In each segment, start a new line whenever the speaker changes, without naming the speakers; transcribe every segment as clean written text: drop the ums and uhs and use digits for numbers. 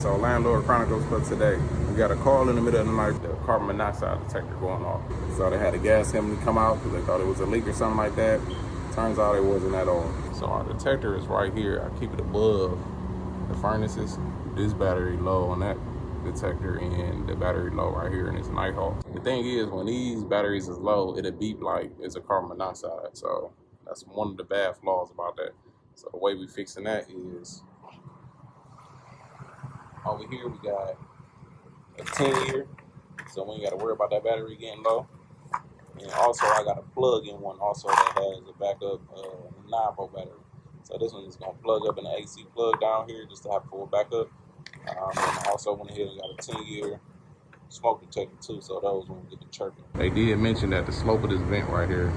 So Landlord Chronicles for today. We got a call in the middle of the night, the carbon monoxide detector going off. So they had a gas chemistry come out because they thought it was a leak or something like that. Turns out it wasn't at all. So our detector is right here. I keep it above the furnaces. This battery low on that detector and the battery low right here in this Nighthawk. The thing is, when these batteries is low, it'll beep like it's a carbon monoxide. So that's one of the bad flaws about that. So the way we fixing that is, over here we got a 10-year, so we ain't got to worry about that battery getting low. And also I got a plug-in one also that has a backup 9-volt battery. So this one is going to plug up in the AC plug down here just to have full backup. And I also went ahead and got a 10-year smoke detector too, so those won't get the chirping. They did mention that the slope of this vent right here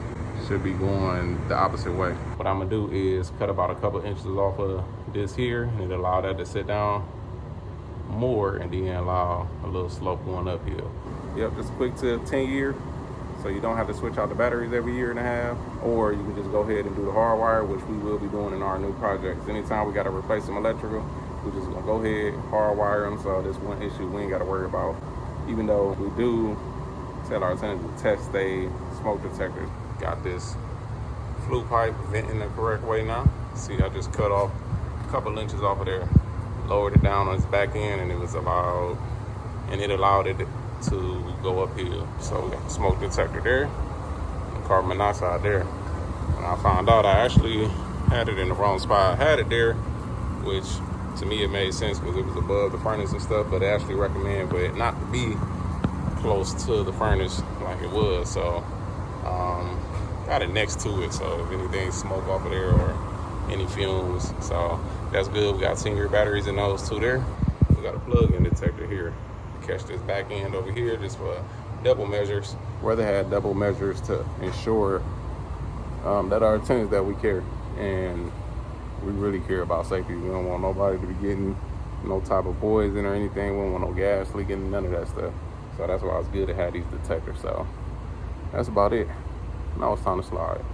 should be going the opposite way. What I'm gonna do is cut about a couple inches off of this here and allow that to sit down more, and then allow a little slope going uphill. Yep, just a quick tip, 10-year, so you don't have to switch out the batteries every year and a half, or you can just go ahead and do the hard wire, which we will be doing in our new projects. Anytime we got to replace some electrical, we're just gonna go ahead, hard wire them, so this one issue we ain't got to worry about. Even though we do tell our tenants to test a smoke detector. Got this flue pipe venting the correct way now. See, I just cut off a couple inches off of there, lowered it down on its back end, and it allowed it to go uphill. So we got the smoke detector there, and carbon monoxide there. And I found out I actually had it in the wrong spot. I had it there, which to me it made sense because it was above the furnace and stuff, but they actually recommend for it not to be close to the furnace like it was. So got it next to it, so if anything smoke off of there or any fumes, so that's good. We got 10-year batteries in those two there. We got a plug-in detector here. Catch this back end over here just for double measures. Rather had double measures to ensure that our tenants that we care, and we really care about safety. We don't want nobody to be getting no type of poison or anything. We don't want no gas leaking, none of that stuff. So that's why it's good to have these detectors. So that's about it. Now it's time to slide.